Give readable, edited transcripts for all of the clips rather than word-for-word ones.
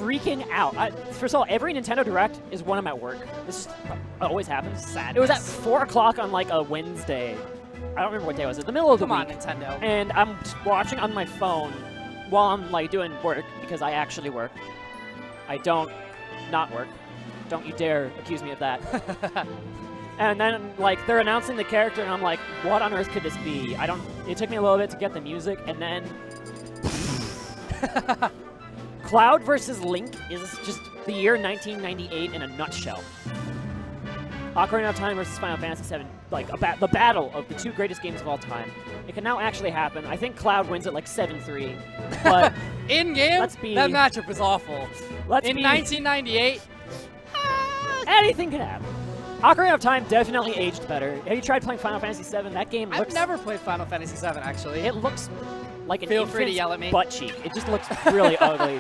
freaking out. First of all, every Nintendo Direct is when I'm at work. This just always happens. Sad. It was at 4 o'clock on like a Wednesday. I don't remember what day it was. It was the middle of the week. Come on, Nintendo. And I'm watching on my phone while I'm like doing work, because I actually work. I don't not work. Don't you dare accuse me of that. And then like they're announcing the character, and I'm like, what on earth could this be? It took me a little bit to get the music, and then Cloud versus Link is just the year 1998 in a nutshell. Ocarina of Time versus Final Fantasy VII, like the battle of the 2 greatest games of all time. It can now actually happen. I think Cloud wins it like 7-3. But in game, that matchup was awful. In 1998, anything can happen. Ocarina of Time definitely aged better. Have you tried playing Final Fantasy VII? That game looks... I've never played Final Fantasy VII, actually. It looks like an Feel free to yell at me. butt cheek. It just looks really ugly.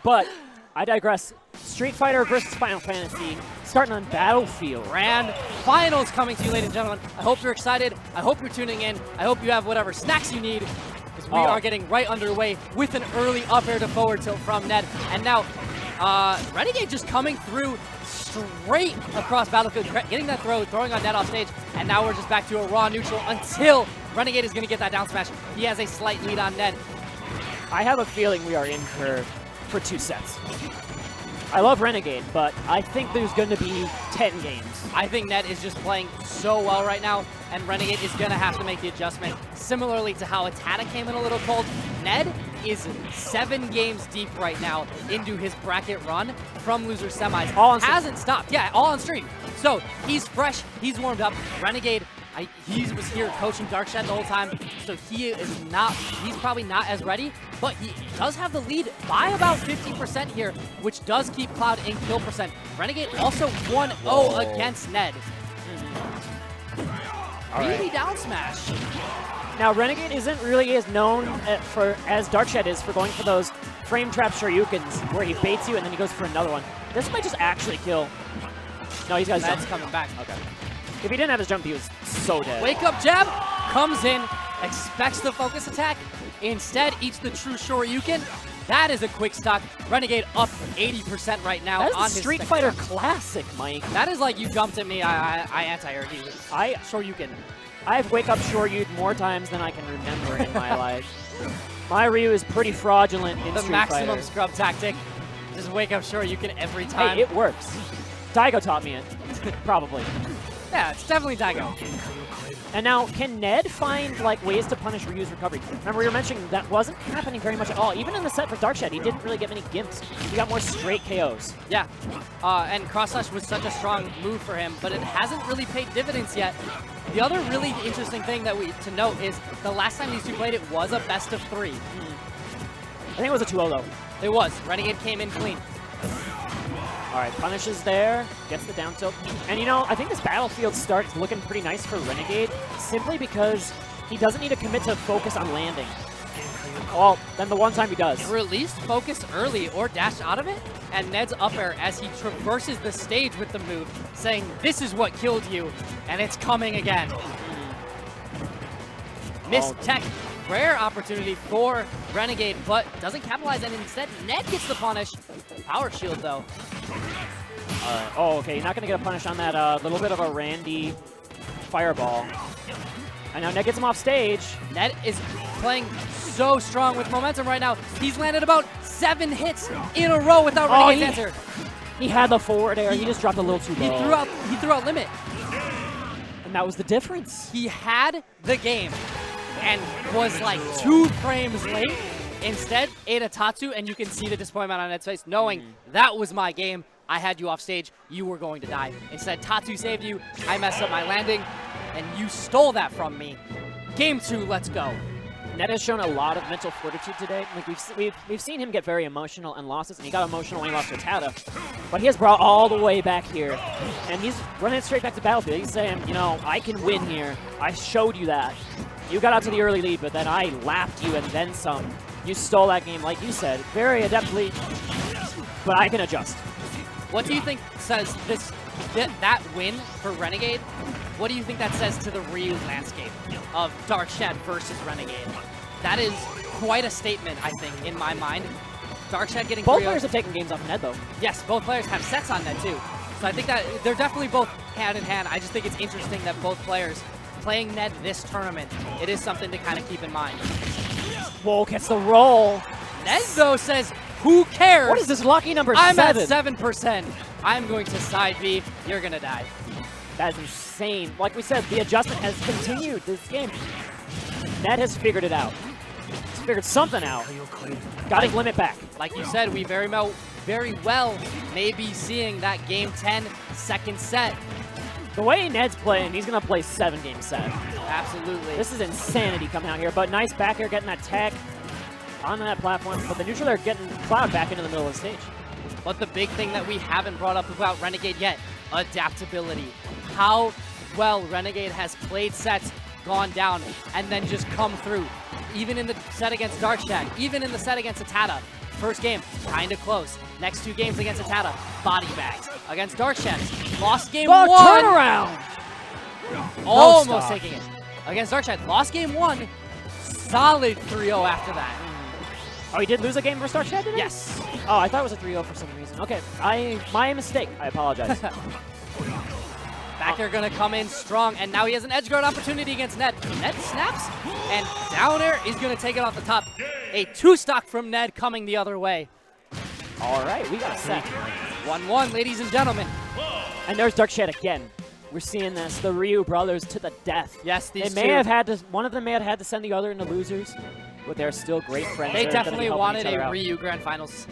But I digress. Street Fighter versus Final Fantasy, starting on Battlefield. Grand Finals coming to you, ladies and gentlemen. I hope you're excited. I hope you're tuning in. I hope you have whatever snacks you need, because we are getting right underway with an early up air to forward tilt from Ned. And now, Renegade just coming through straight across Battlefield, getting that throw, throwing on Ned off stage, and now we're just back to a raw neutral until Renegade is going to get that down smash. He has a slight lead on Ned. I have a feeling we are in for 2 sets. I love Renegade, but I think there's going to be 10 games. I think Ned is just playing so well right now, and Renegade is going to have to make the adjustment. Similarly to how Atana came in a little cold, Ned is 7 games deep right now into his bracket run from loser semis. All on hasn't stopped. Yeah, all on stream. So he's fresh, he's warmed up. Renegade, he was here coaching Darkshed the whole time, so he's probably not as ready, but he does have the lead by about 50% here, which does keep Cloud in kill percent. Renegade also 1-0 against Ned. Really down smash. Now, Renegade isn't really as known as Darkshed is for going for those frame trap Shoryukens, where he baits you and then he goes for another one. This might just actually kill. No, he's got his jump. Coming back. Okay. If he didn't have his jump, he was so dead. Wake up jab, comes in, expects the focus attack, instead eats the true Shoryuken. That is a quick stock. Renegade up 80% right now. That is on a Street Fighter classic, Mike. That is like you jumped at me, I anti-aired you. Shoryuken. I've wake up Shoryuken more times than I can remember in my life. My Ryu is pretty fraudulent in Street Fighter. The maximum scrub tactic. Just wake up Shoryuken every time. Hey, it works. Daigo taught me it. Probably. Yeah, it's definitely Daigo. And now, can Ned find like ways to punish Ryu's recovery? Remember, we were mentioning that wasn't happening very much at all. Even in the set for Darkshed, he didn't really get many gimps. He got more straight KOs. Yeah, and cross slash was such a strong move for him, but it hasn't really paid dividends yet. The other really interesting thing that to note is the last time these two played, it was a best of 3. I think it was a 2-0 though. It was. Renegade came in clean. All right, punishes there, gets the down tilt. And you know, I think this Battlefield start is looking pretty nice for Renegade, simply because he doesn't need to commit to focus on landing. Well, then the one time he does. Released focus early or dash out of it, and Ned's up air as he traverses the stage with the move, saying, this is what killed you, and it's coming again. Missed tech. Rare opportunity for Renegade, but doesn't capitalize, and instead Ned gets the punish. Power shield, though. Oh, okay, you're not going to get a punish on that little bit of a Randy fireball. And now Ned gets him off stage. Ned is playing so strong with momentum right now. He's landed about 7 hits in a row without Renegade's answer. He had the forward air. He just dropped a little too low. He threw out limit. And that was the difference. He had the game and was like 2 frames late. Instead, ate a Tatsu, and you can see the disappointment on Ned's face, knowing that was my game. I had you off stage. You were going to die. Instead, Tatsu saved you. I messed up my landing, and you stole that from me. Game 2, let's go. Ned has shown a lot of mental fortitude today. Like we've seen him get very emotional in losses, and he got emotional when he lost to Tada. But he has brought all the way back here, and he's running straight back to Battlefield. He's saying, you know, I can win here. I showed you that. You got out to the early lead, but then I lapped you and then some. You stole that game, like you said, very adeptly, but I can adjust. What do you think says that win for Renegade? What do you think that says to the Ryu landscape of Darkshed versus Renegade? That is quite a statement, I think, in my mind. Darkshad getting Both 3-0. players have taken games off Ned, though. Yes, both players have sets on Ned, too. So I think that they're definitely both hand in hand. I just think it's interesting that both players playing Ned this tournament, it is something to kind of keep in mind. Whoa, gets the roll. Ned, though, says, who cares? What is this lucky number I'm 7? at 7%. I'm going to side B. You're going to die. That is insane. Like we said, the adjustment has continued this game. Ned has figured it out. He's figured something out. Got his limit back. Like you said, we very well may be seeing that Game 10 second set. The way Ned's playing, he's going to play 7-game set. Absolutely. This is insanity coming out here, but nice back air getting that tag on that platform, but the neutral air getting Cloud back into the middle of the stage. But the big thing that we haven't brought up about Renegade yet, adaptability. How well Renegade has played sets, gone down, and then just come through. Even in the set against Darkshad, even in the set against Atata. First game, kind of close. Next 2 games against Atata, body bags. Against Darkshad, lost game 1. Turnaround! Almost taking it. Against Darkshad, lost game 1. Solid 3-0 after that. Oh, he did lose a game versus Darkshad, did he? Yes. Oh, I thought it was a 3-0 for some reason. Okay, my mistake. I apologize. Back air gonna come in strong, and now he has an edge guard opportunity against Ned. Ned snaps, and down air is gonna take it off the top. A 2-stock from Ned coming the other way. All right, we got a set. 1-1, ladies and gentlemen. And there's Darkshad again. We're seeing this, the Ryu brothers to the death. Yes, these They may have had to, one of them may have had to send the other into losers, but they're still great friends. They They're gonna be definitely helping wanted each other a out. Ryu Grand Finals.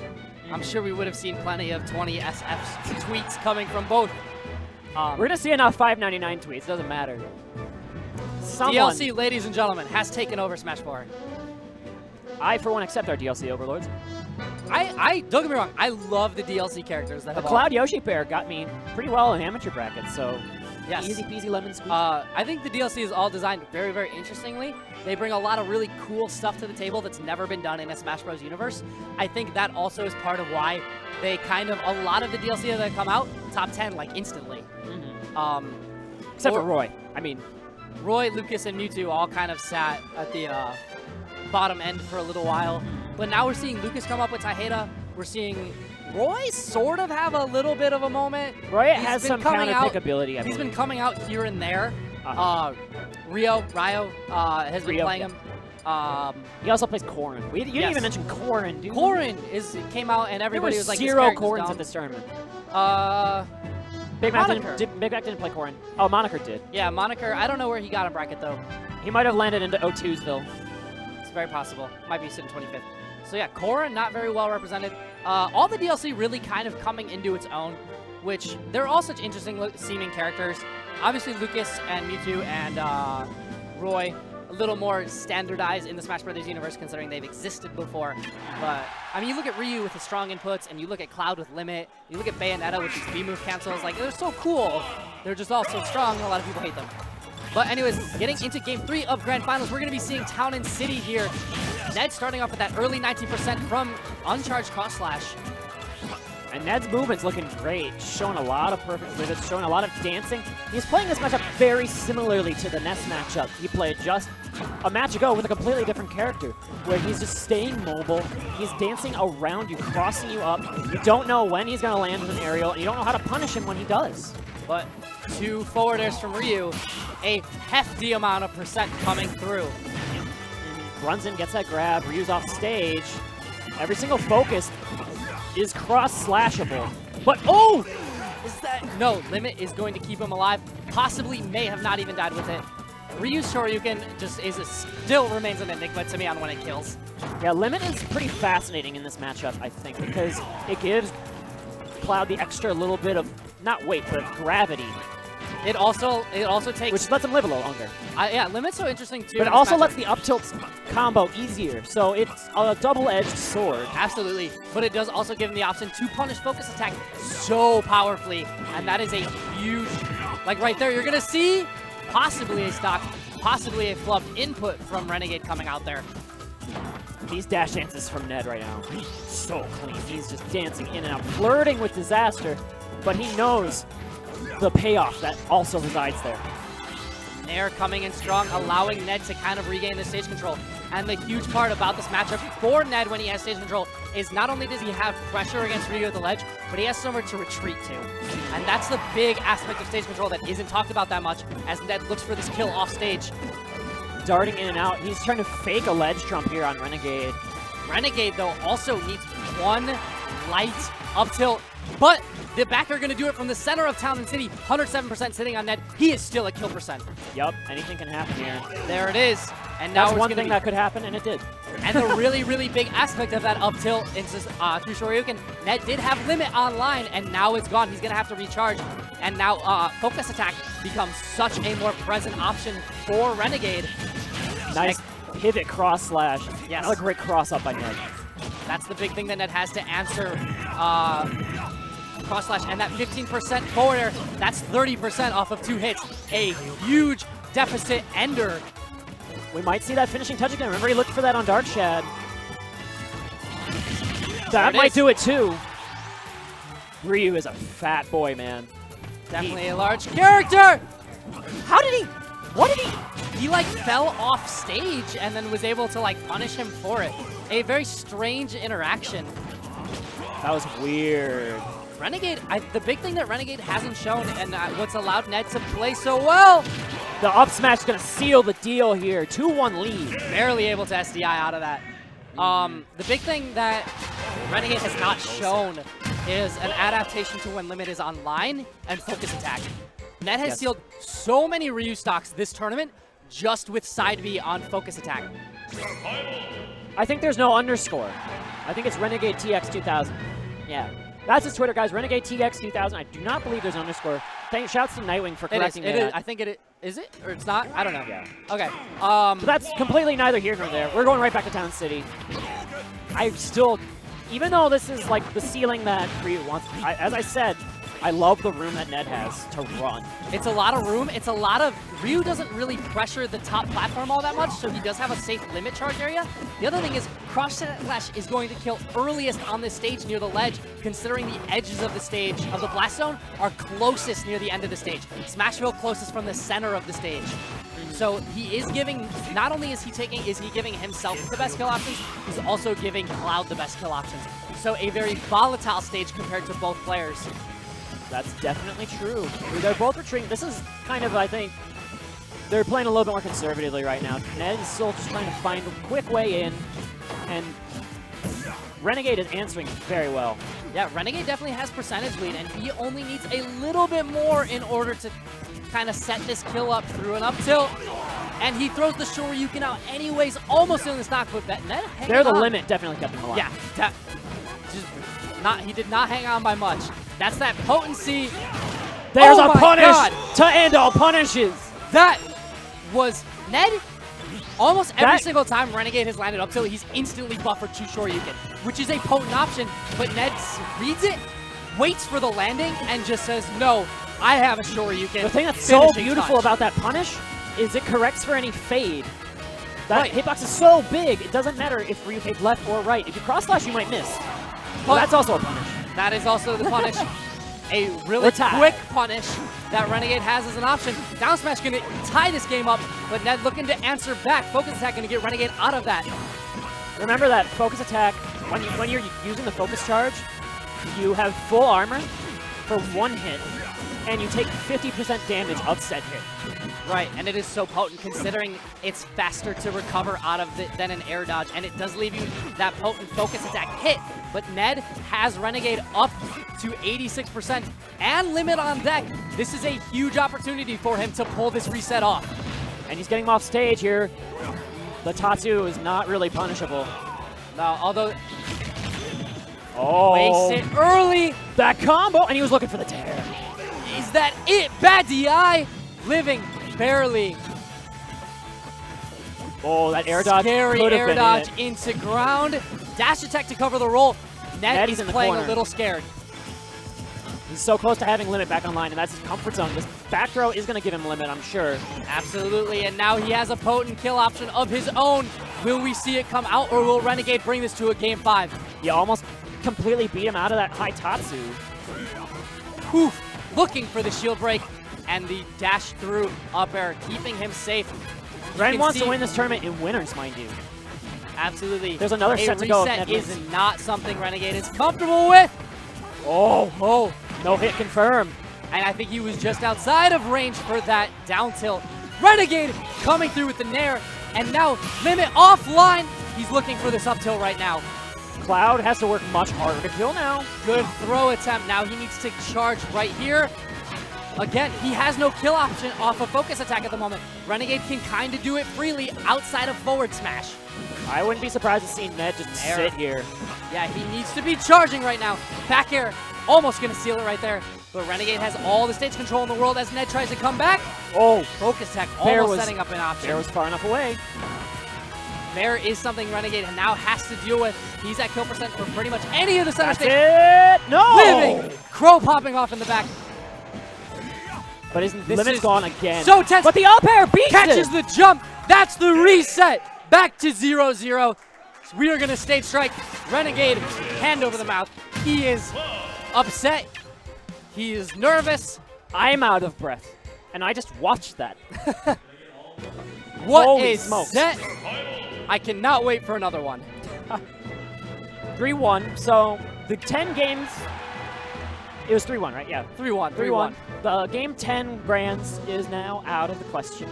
I'm sure we would have seen plenty of 20 SFs tweets coming from both. We're going to see enough 599 tweets, doesn't matter. Someone, DLC, ladies and gentlemen, has taken over Smash 4. I, for one, accept our DLC overlords. Don't get me wrong, I love the DLC characters that The have Cloud Yoshi pair got me pretty well in amateur brackets, so yes. easy peasy lemon squeeze. I think the DLC is all designed very, very interestingly. They bring a lot of really cool stuff to the table that's never been done in a Smash Bros. Universe. I think that also is part of why they kind of, a lot of the DLC that come out, top 10, like, instantly. Except for Roy. I mean, Roy, Lucas, and Mewtwo all kind of sat at the bottom end for a little while. But now we're seeing Lucas come up with Taihada. We're seeing Roy sort of have a little bit of a moment. Roy has some counter-pick ability, I He's been believe. coming out here and there. Ryo has been playing him. He also plays Corrin. You didn't even mention Corrin, dude. Corrin came out and everybody was like, this 0 character's Corrins dumb. at this tournament. Big Mac didn't play Corrin. Oh, Moniker did. Yeah, Moniker. I don't know where he got in bracket, though. He might have landed into O2'sville. It's very possible. Might be sitting 25th. So yeah, Corrin not very well represented. All the DLC really kind of coming into its own, which they're all such interesting seeming characters. Obviously, Lucas and Mewtwo and Roy, a little more standardized in the Smash Brothers universe considering they've existed before. But, I mean, you look at Ryu with his strong inputs, and you look at Cloud with Limit, you look at Bayonetta with these B-move cancels, like, they're so cool. They're just all so strong, and a lot of people hate them. But anyways, getting into Game 3 of Grand Finals, we're going to be seeing Town and City here. Ned starting off with that early 19% from uncharged cross slash. And Ned's movement's looking great, showing a lot of perfect pivots, showing a lot of dancing. He's playing this matchup very similarly to the Ness matchup he played just a match ago with a completely different character, where he's just staying mobile, he's dancing around you, crossing you up. You don't know when he's going to land with an aerial, and you don't know how to punish him when he does. But 2 forward airs from Ryu, a hefty amount of percent coming through. Runs in, gets that grab, Ryu's off stage. Every single focus is cross-slashable. But, oh! Is that... No, Limit is going to keep him alive. Possibly may have not even died with it. Ryu's Shoryuken just still remains an enigma to me on when it kills. Yeah, Limit is pretty fascinating in this matchup, I think, because it gives Cloud the extra little bit of, not weight, but gravity. It also takes... Which lets him live a little longer. Yeah, Limit's so interesting, too. But it also lets the up tilt combo easier, so it's a double-edged sword. Absolutely. But it does also give him the option to punish focus attack so powerfully, and that is a huge... Like, right there, you're going to see possibly a stock, possibly a flubbed input from Renegade coming out there. These dash dances from Ned right now, so clean. He's just dancing in and out, flirting with disaster, but he knows the payoff that also resides there. Nair coming in strong, allowing Ned to kind of regain the stage control. And the huge part about this matchup for Ned when he has stage control is not only does he have pressure against Ryu at the ledge, but he has somewhere to retreat to. And that's the big aspect of stage control that isn't talked about that much as Ned looks for this kill off stage. Darting in and out. He's trying to fake a ledge jump here on Renegade. Renegade, though, also needs one light up tilt, but the back are going to do it from the center of town and city. 107% sitting on Ned. He is still at kill percent. Yup, anything can happen here. There it is. And now that's one thing that could happen, and it did. And the really, really big aspect of that up tilt into through Shoryuken, Ned did have limit online, and now it's gone. He's going to have to recharge. And now focus attack becomes such a more present option for Renegade. Nice pivot cross slash. Yes. Another great cross up by Ned. That's the big thing that Ned has to answer. Cross slash and that 15% forward air, that's 30% off of 2 hits. A huge deficit ender. We might see that finishing touch again. Remember, he looked for that on Dark Shad. That might do it too. Ryu is a fat boy, man. Definitely a large character. How did he? What did he? He like fell off stage and then was able to like punish him for it. A very strange interaction. That was weird. Renegade, the big thing that Renegade hasn't shown and what's allowed Ned to play so well. The up smash is going to seal the deal here. 2-1 lead. Barely able to SDI out of that. The big thing that Renegade has not shown is an adaptation to when limit is online and focus attack. Ned has sealed so many Ryu stocks this tournament just with side B on focus attack. I think there's no underscore. I think it's Renegade TX 2000. Yeah. That's his Twitter, guys. Renegade TX 2000. I do not believe there's an underscore. Shouts to Nightwing for correcting it. that. I think it is it or it's not. I don't know. Yeah. Okay. But that's completely neither here nor there. We're going right back to Town City. I still, even though this is like the ceiling that Ryu wants, as I said, I love the room that Ned has to run. It's a lot of room. It's a lot of... Ryu doesn't really pressure the top platform all that much, so he does have a safe limit charge area. The other thing is, Cross Slash is going to kill earliest on this stage near the ledge, considering the edges of the stage, of the blast zone, are closest near the end of the stage. Smashville closest from the center of the stage. So he is giving, not only is he giving himself the best kill options, he's also giving Cloud the best kill options. So a very volatile stage compared to both players. That's definitely true. They're both retreating. This is kind of, I think, they're playing a little bit more conservatively right now. Ned is still just trying to find a quick way in, and Renegade is answering very well. Yeah, Renegade definitely has percentage lead, and he only needs a little bit more in order to kind of set this kill up through an up tilt. And he throws the Shoryuken out anyways, almost in the stock, but Ned hanging There, the on. limit definitely kept him alive. Yeah, he did not hang on by much. That's that potency. There's a my punish God. to end all punishes. That was Ned. Almost every single time Renegade has landed up tilt, he's instantly buffered to Shoryuken, which is a potent option, but Ned reads it, waits for the landing, and just says, no, I have a Shoryuken. The thing that's so Finishing beautiful touch. about that punish is it corrects for any fade. That hitbox is so big, it doesn't matter if Ryu fades left or right. If you cross slash, you might miss. Well, that's also a punish. That is also the punish. A really quick punish that Renegade has as an option. Down smash going to tie this game up, but Ned looking to answer back. Focus attack going to get Renegade out of that. Remember that focus attack, when you're using the focus charge, you have full armor for 1 hit, and you take 50% damage of said hit. Right, and it is so potent considering it's faster to recover out of than an air dodge, and it does leave you that potent focus attack hit. But Ned has Renegade up to 86% and limit on deck. This is a huge opportunity for him to pull this reset off. And he's getting him off stage here. The Tatsu is not really punishable. No, although... Oh, waste it early. That combo, and he was looking for the tear. Is that it? Bad DI, living barely. Oh, that air dodge. Scary air dodge into ground. Dash attack to cover the roll. Ned is playing a little scared. He's so close to having limit back online, and that's his comfort zone. This back throw is going to give him limit, I'm sure. Absolutely, and now he has a potent kill option of his own. Will we see it come out, or will Renegade bring this to a game 5? You almost completely beat him out of that high Tatsu. Oof. Looking for the shield break and the dash through up air, keeping him safe. Ren wants to win this tournament in winners, mind you. Absolutely. There's another set to go. Reset is not something Renegade is comfortable with. Oh, no hit confirmed. And I think he was just outside of range for that down tilt. Renegade coming through with the nair, and now Limit offline. He's looking for this up tilt right now. Cloud has to work much harder to kill now. Good throw attempt. Now he needs to charge right here. Again, he has no kill option off a focus attack at the moment. Renegade can kind of do it freely outside of forward smash. I wouldn't be surprised to see Ned just sit here. Yeah, he needs to be charging right now. Back air, almost going to seal it right there. But Renegade has all the stage control in the world as Ned tries to come back. Oh, focus attack almost setting up an option. There was far enough away. There is something Renegade now has to deal with. He's at kill percent for pretty much any of the center stage. That's it! No! Living! Crow popping off in the back. But his limit's gone again. So tense. But the up air beats catches the jump. That's the reset. Back to 0-0. So we are going to stage strike. Renegade, hand over the mouth. He is upset. He is nervous. I'm out of breath. And I just watched that. What Holy a smokes. set. I cannot wait for another one. 3-1. So the 10 games, it was 3-1, right? Yeah. 3-1. 3-1. The game 10 grands is now out of the question.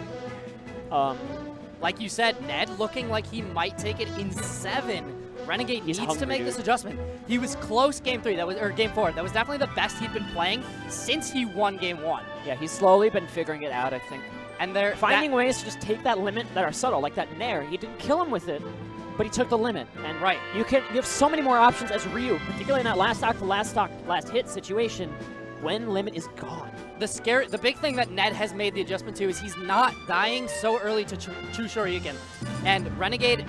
Like you said, Ned looking like he might take it in 7. Renegade needs to make this adjustment. He was close game 3, or game 4. That was definitely the best he'd been playing since he won game 1. Yeah, he's slowly been figuring it out, I think. And they're finding ways to just take that limit that are subtle, like that nair. He didn't kill him with it, but he took the limit. And you have so many more options as Ryu, particularly in that last stock to last hit situation when limit is gone. The big thing that Ned has made the adjustment to is he's not dying so early to True Shoryuken. And Renegade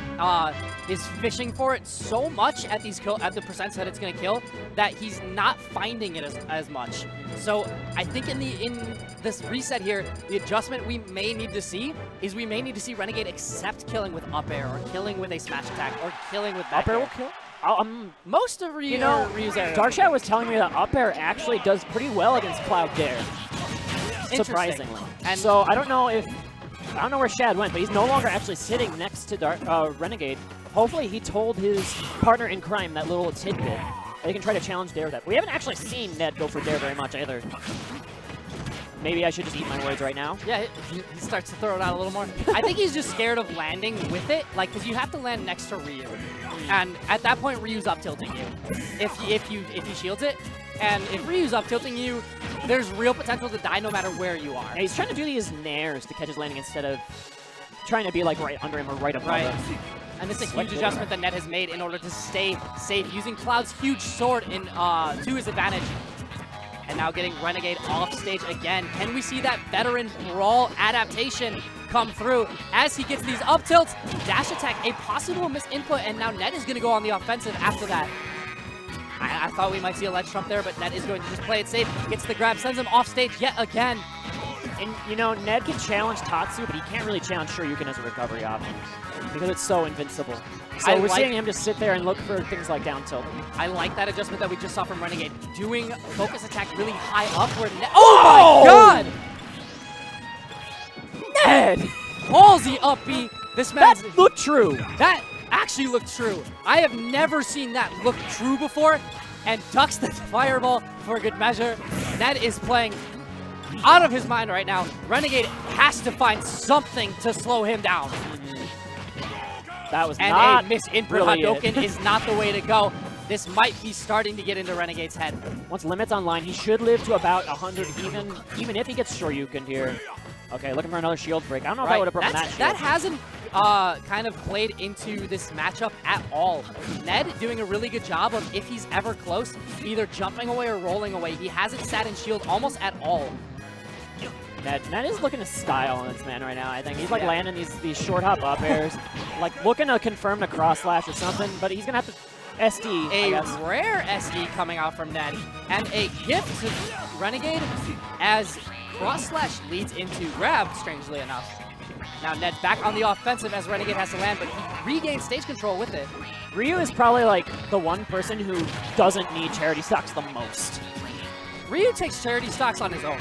is fishing for it so much at the percents that it's going to kill that he's not finding it as much. So I think in this reset here, the adjustment we may need to see is we may need to see Renegade accept killing with up air or killing with a smash attack or killing with back air. Up will kill? Most of Ryu's air. Darkshadow was telling me that up air actually does pretty well against Cloud Dare. Surprisingly. And so I don't know where Shad went, but he's no longer actually sitting next to Renegade. Hopefully he told his partner in crime that little tidbit. They can try to challenge Dare that. We haven't actually seen Ned go for Dare very much either. Maybe I should just eat my words right now. Yeah, he starts to throw it out a little more. I think he's just scared of landing with it, like, because you have to land next to Ryu. And at that point, Ryu's up tilting you. If he shields it, and if Ryu's up tilting you, there's real potential to die no matter where you are. Yeah, he's trying to do these nairs to catch his landing instead of trying to be like right under him or right above him. And this is a huge adjustment that Ned has made in order to stay safe, using Cloud's huge sword to his advantage. And now getting Renegade off stage again. Can we see that veteran brawl adaptation come through as he gets these up tilts? Dash attack, a possible misinput, and now Ned is going to go on the offensive after that. I thought we might see a ledge trump there, but Ned is going to just play it safe. Gets the grab, sends him off stage yet again. And, you know, Ned can challenge Tatsu, but he can't really challenge Shoryuken as a recovery option because it's so invincible. So we're seeing him just sit there and look for things like down tilt. I like that adjustment that we just saw from Renegade. Doing focus attack really high up where Ned... Oh my god! Ned! Ballsy up B. This man... That looked true. That actually looked true. I have never seen that look true before. And ducks the fireball for good measure. Ned is playing out of his mind right now. Renegade has to find something to slow him down. That was not a misinput really Hadouken is not the way to go. This might be starting to get into Renegade's head. Once limit's online, he should live to about 100 even if he gets Shoryuken here. Okay, looking for another shield break. I don't know if I would have broken that shield. That hasn't kind of played into this matchup at all. Ned doing a really good job of, if he's ever close, either jumping away or rolling away. He hasn't sat in shield almost at all. Ned is looking to style on this man right now, I think. He's like landing these short hop up airs, like looking to confirm the cross slash or something, but he's going to have to SD, A rare SD coming out from Ned, and a gift to Renegade as cross slash leads into grab, strangely enough. Now Ned back on the offensive as Renegade has to land, but he regains stage control with it. Ryu is probably like the one person who doesn't need charity stocks the most. Ryu takes charity stocks on his own.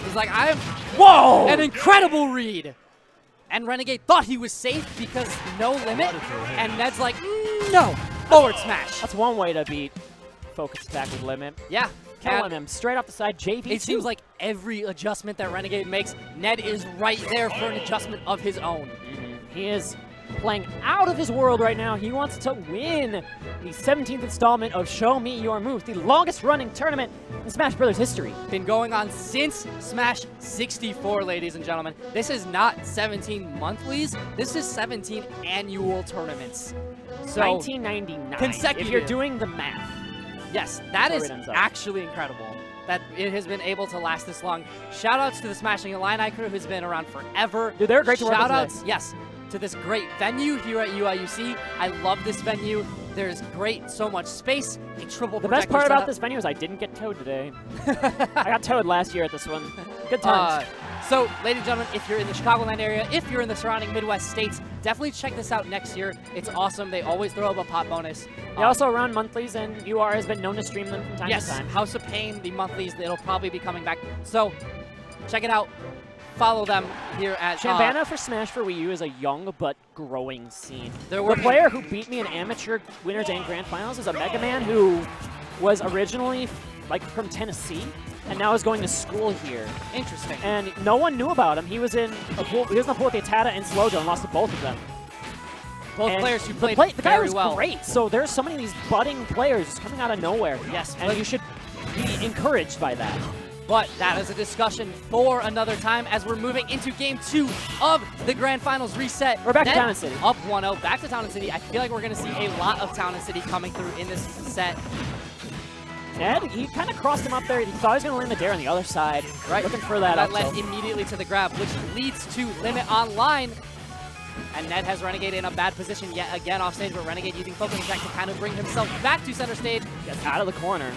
He's like, I am... Whoa! An incredible read. And Renegade thought he was safe because no limit. And Ned's like, no, forward smash. That's one way to beat focus attack with limit. Yeah. Killing him straight off the side, JV2. It seems like every adjustment that Renegade makes, Ned is right there for an adjustment of his own. He is playing out of his world right now. He wants to win the 17th installment of Show Me Your Moves, the longest running tournament in Smash Brothers history. Been going on since Smash 64, ladies and gentlemen. This is not 17 monthlies. This is 17 annual tournaments. So 1999, consecutive. if you're doing the math. Yes, that is it actually incredible that it has been able to last this long. Shoutouts to the Smashing Illini crew who's been around forever. Dude, they're great to work with today. Shoutouts, yes, to this great venue here at UIUC. I love this venue. There's so much space. A triple The best projector part about setup. this venue is I didn't get towed today. I got towed last year at this one. Good times. So, ladies and gentlemen, if you're in the Chicagoland area, if you're in the surrounding Midwest states, definitely check this out next year. It's awesome. They always throw up a pot bonus. They also run monthlies, and UR has been known to stream them from time to time. House of Pain, the monthlies, it'll probably be coming back. So, check it out. Follow them here at Champaign for Smash for Wii U is a young but growing scene. The player who beat me in amateur winners and grand finals is a Mega Man who was originally from Tennessee and now is going to school here. Interesting. And no one knew about him. He was in a pool. He was in a pool with Yatada and Slojo and lost to both of them. Both players who played the guy very was well. Great. So there's so many of these budding players just coming out of nowhere. Yes, and you should be encouraged by that. But that is a discussion for another time as we're moving into Game 2 of the Grand Finals reset. We're back to Town and City. Up 1-0, back to Town and City. I feel like we're going to see a lot of Town and City coming through in this set. Ned, he kind of crossed him up there. He thought he was going to land the dare on the other side. Right. Looking for that up led immediately to the grab, which leads to Limit Online. And Ned has Renegade in a bad position yet again off stage, but Renegade using Focus Attack to kind of bring himself back to center stage. Gets out of the corner.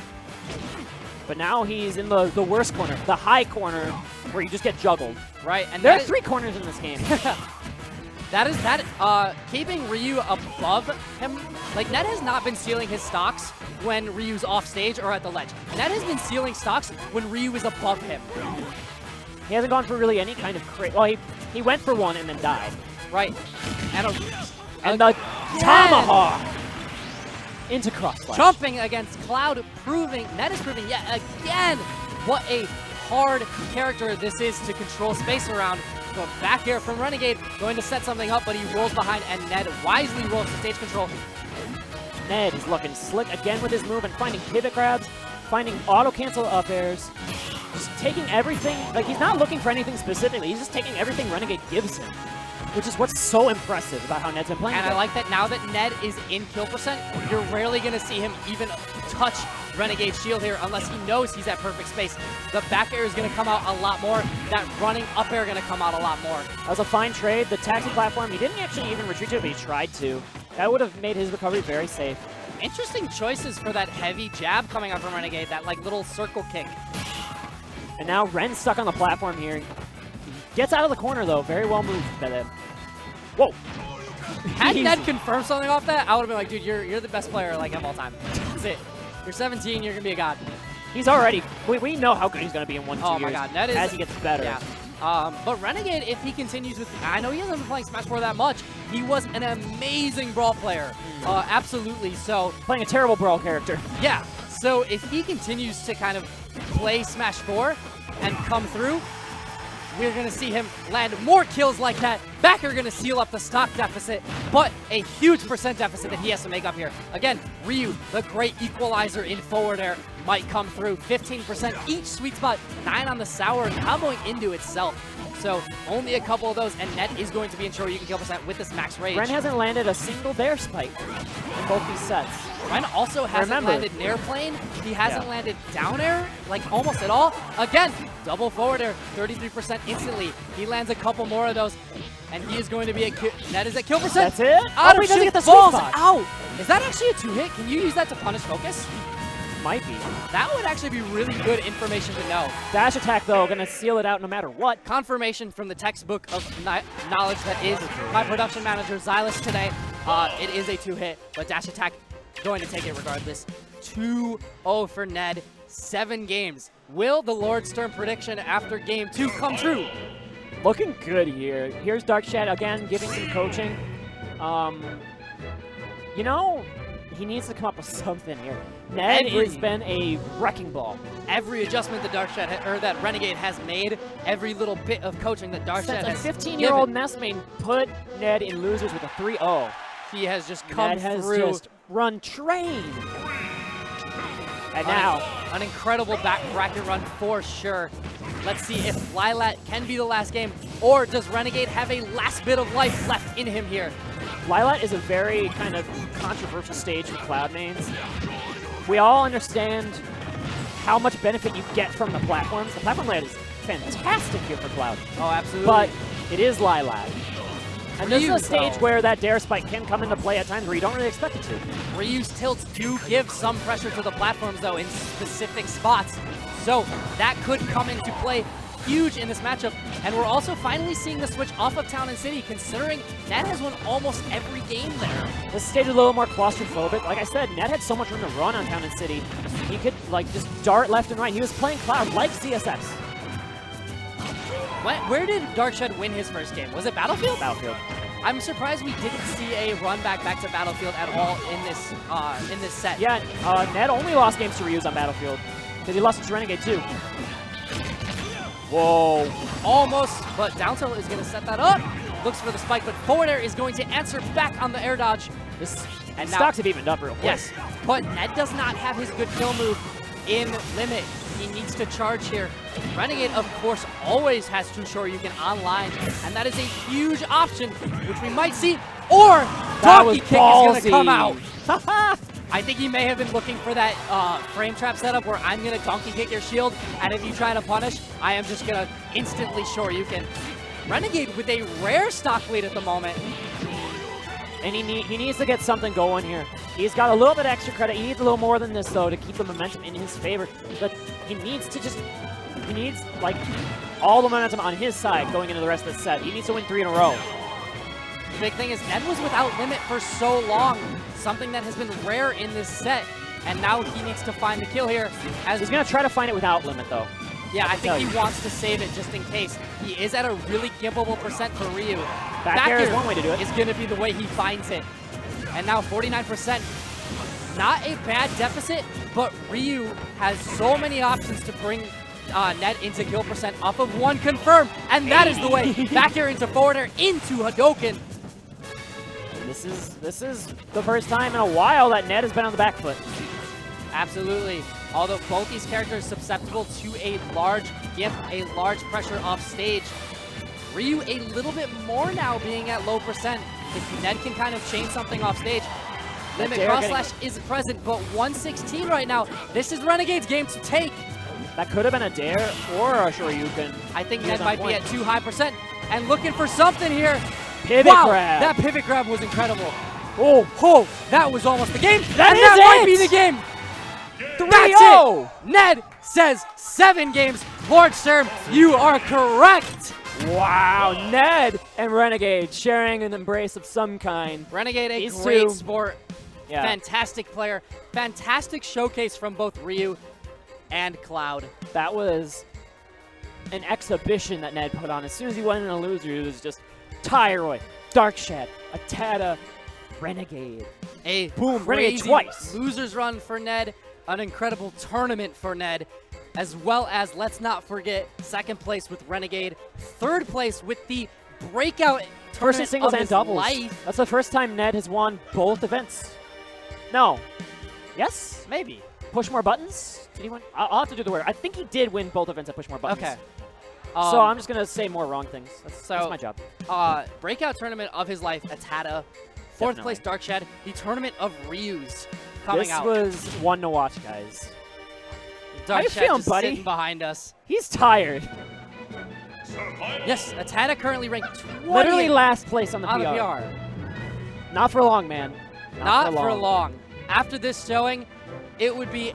But now he's in the worst corner, the high corner, where you just get juggled. Right, and there are 3 corners in this game. Keeping Ryu above him, like Ned has not been stealing his stocks when Ryu's off stage or at the ledge. Ned has been stealing stocks when Ryu is above him. He hasn't gone for really any kind of crit. Well, he went for one and then died. Right, and the tomahawk into cross slash. Jumping against Cloud, Ned is proving yet again what a hard character this is to control space around. So back here from Renegade, going to set something up, but he rolls behind, and Ned wisely rolls to stage control. Ned is looking slick again with his move and finding pivot grabs, finding auto-cancel up airs, just taking everything. Like, he's not looking for anything specifically. He's just taking everything Renegade gives him, which is what's so impressive about how Ned's been playing. And I like that now that Ned is in kill percent, you're rarely going to see him even touch Renegade's shield here unless he knows he's at perfect space. The back air is going to come out a lot more. That running up air going to come out a lot more. That was a fine trade. The taxi platform, he didn't actually even retreat to it, but he tried to. That would have made his recovery very safe. Interesting choices for that heavy jab coming out from Renegade, that like little circle kick. And now Ren's stuck on the platform here. He gets out of the corner though. Very well moved by them. Whoa. Had Ned confirmed something off that, I would have been like, dude, you're the best player like of all time. That's it. You're 17, you're going to be a god. He's already, we know how good he's going to be in 1-2 years. Oh my god, Ned is, as he gets better. Yeah. But Renegade, if he continues with, I know he hasn't been playing Smash 4 that much, he was an amazing Brawl player. Absolutely, so. Playing a terrible Brawl character. Yeah, so if he continues to kind of play Smash 4 and come through, we're going to see him land more kills like that. Backer going to seal up the stock deficit, but a huge percent deficit that he has to make up here. Again, Ryu, the great equalizer in forward air, might come through. 15% each sweet spot, 9 on the sour, comboing into itself. So only a couple of those, and Ned is going to be ensure you can kill percent with this max rage. Ren hasn't landed a single bear spike in both these sets. Ren also hasn't landed an airplane. He hasn't landed down air, like almost at all. Again, double forward air, 33% instantly. He lands a couple more of those, and he is going to be a kill. Ned is at kill percent. That's it? Out of he doesn't shit, get the falls sweet spot. out. Is that actually a 2-hit? Can you use that to punish focus? Might be. That would actually be really good information to know. Dash attack, though, going to seal it out no matter what. Confirmation from the textbook of knowledge that is my production manager, Xylus, today. It is a 2-hit, but dash attack going to take it regardless. 2-0 for Ned. 7 games. Will the Lord Stern prediction after game 2 come true? Looking good here. Here's Darkshad again, giving some coaching. You know, he needs to come up with something here. Ned has been a wrecking ball. Every adjustment that that Renegade has made, every little bit of coaching that Darkshad has Since a 15-year-old Nestmane put Ned in losers with a 3-0. He has just come Ned has through. just run train. And now, an incredible back bracket run for sure. Let's see if Lilat can be the last game, or does Renegade have a last bit of life left in him here? Lilat is a very kind of controversial stage for Cloud mains. We all understand how much benefit you get from the platforms. The platform layout is fantastic here for Cloud. Oh, absolutely. But it is Lilat. And this is a stage though, where that Dare Spike can come into play at times where you don't really expect it to. Ryu's tilts do give some pressure to the platforms, though, in specific spots. So that could come into play huge in this matchup. And we're also finally seeing the switch off of Town and City, considering Ned has won almost every game there. This stage is a little more claustrophobic. Like I said, Ned had so much room to run on Town and City. He could like just dart left and right. He was playing Cloud like CSS. Where did Darkshad win his first game? Was it Battlefield? Battlefield. I'm surprised we didn't see a run back to Battlefield at all in this set. Yeah, Ned only lost games to Ryu's on Battlefield because he lost it to Renegade too. Whoa. Almost, but down tilt is going to set that up. Looks for the spike, but forward air is going to answer back on the air dodge. And stocks have evened up real quick. Yes, but Ned does not have his good kill move in limit. He needs to charge here. Renegade, of course, always has True Shoryuken online, and that is a huge option, which we might see, or Donkey Kick is going to come out. I think he may have been looking for that frame trap setup where I'm going to Donkey Kick your shield, and if you try to punish, I am just going to instantly Shoryuken. Renegade with a rare stock lead at the moment. And he needs to get something going here. He's got a little bit extra credit. He needs a little more than this, though, to keep the momentum in his favor. But he needs like, all the momentum on his side going into the rest of the set. He needs to win 3 in a row. The big thing is Ned was without limit for so long, something that has been rare in this set. And now he needs to find the kill here. He's going to try to find it without limit, though. Yeah, I think he wants to save it just in case. He is at a really gimbable percent for Ryu. Back air is one way to do it. Is going to be the way he finds it. And now 49%. Not a bad deficit, but Ryu has so many options to bring Ned into kill percent off of one confirm. And that is the way. Back air into forward air into Hadoken. This is the first time in a while that Ned has been on the back foot. Absolutely. Although both these characters susceptible to a large gift, a large pressure off stage. Ryu a little bit more now being at low percent. If Ned can kind of chain something off stage. Limit cross slash is present, but 116 right now. This is Renegade's game to take. That could have been a dare or a Shoryuken. I think Ned might be at too high percent and looking for something here. Pivot grab. That pivot grab was incredible. Oh, that was almost the game. That might be the game. 3-0. Ned says 7 games. Lord Sturm, you are correct. Wow, Ned and Renegade sharing an embrace of some kind. Renegade, a These great two, sport. Yeah. Fantastic player. Fantastic showcase from both Ryu and Cloud. That was an exhibition that Ned put on. As soon as he went in a loser, it was just Tyroy, Darkshad, Atata, Renegade. A boom, Renegade crazy twice. Losers run for Ned. An incredible tournament for Ned. As well as, let's not forget, 2nd place with Renegade. 3rd place with the breakout First in singles and doubles. Life. That's the first time Ned has won both events. No. Yes? Maybe. Push more buttons? Did he win? I'll have to do the word. I think he did win both events at Push More Buttons. Okay. So I'm just going to say more wrong things. That's my job. Breakout tournament of his life, Atata. 4th place, Darkshad. The tournament of Ryu's coming out. This was one to watch, guys. Darkshad, how you feeling, just buddy? Sitting behind us. He's tired. Yes, Atata currently ranked 20th. Literally last place on the PR. Not for long, man. Not for long. After this showing, it would be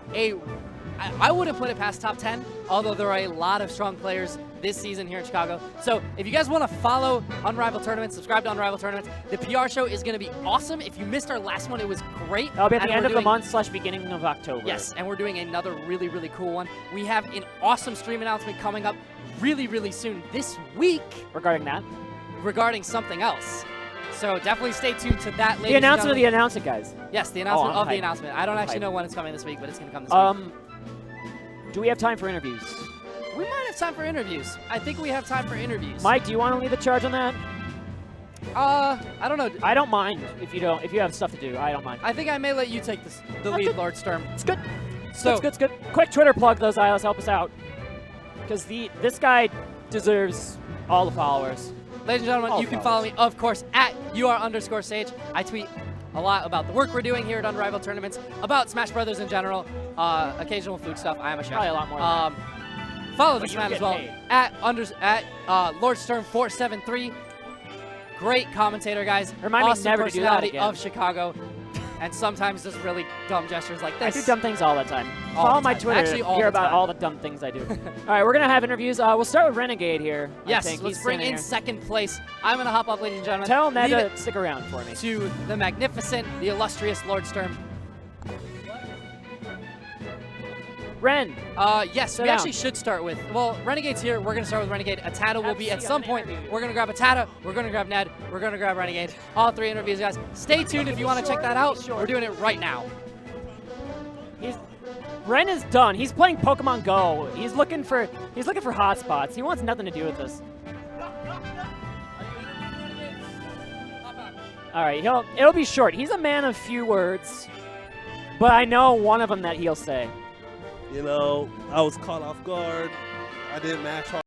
I wouldn't put it past top 10, although there are a lot of strong players this season here in Chicago. So if you guys want to follow Unrivaled Tournaments, subscribe to Unrivaled Tournaments. The PR show is going to be awesome. If you missed our last one, it was great. That'll be at the end of the month / beginning of October. Yes, and we're doing another really, really cool one. We have an awesome stream announcement coming up really, really soon this week. Regarding that? Regarding something else. So definitely stay tuned to that later. The announcement of the announcement, guys. Yes, the announcement of the announcement. I don't actually know when it's coming this week, but it's going to come this week. Do we have time for interviews? We might have time for interviews. I think we have time for interviews. Mike, do you want to lead the charge on that? I don't know. I don't mind if you don't. If you have stuff to do, I don't mind. I think I may let you take the lead, good. Lord Sturm. It's good. So it's good. Quick Twitter plug, though, Xylos. Help us out. Because this guy deserves all the followers. Ladies and gentlemen, you can follow me, of course, at @UR_Sage. I tweet a lot about the work we're doing here at Unrivaled Tournaments, about Smash Brothers in general, occasional food stuff. I am a chef. Probably a lot more. Follow this man as well at LordSturm473. Great commentator, guys. Remind awesome me never to do that personality again. of Chicago, and sometimes does really dumb gestures like this. I do dumb things all the time. All Follow the my time. Twitter Actually, to all hear the about time. all the dumb things I do. All right, we're going to have interviews. We'll start with Renegade here. Yes, I think. let's He's bring in standing here. second place. I'm going to hop up, ladies and gentlemen. Tell Ned Leave to it stick around for me. to the magnificent, the illustrious Lord Sturm. Ren. Yes, Sit we down. actually should start with, well, Renegade's here. We're going to start with Renegade. Atata will be at some point. We're going to grab Atata. We're going to grab Ned. We're going to grab Renegade. All three interviews, guys. Stay tuned if you want to check that out. We're doing it right now. Ren is done. He's playing Pokemon Go. He's looking for hotspots. He wants nothing to do with this. All right, it'll be short. He's a man of few words, but I know one of them that he'll say. You know, I was caught off guard. I didn't match hard.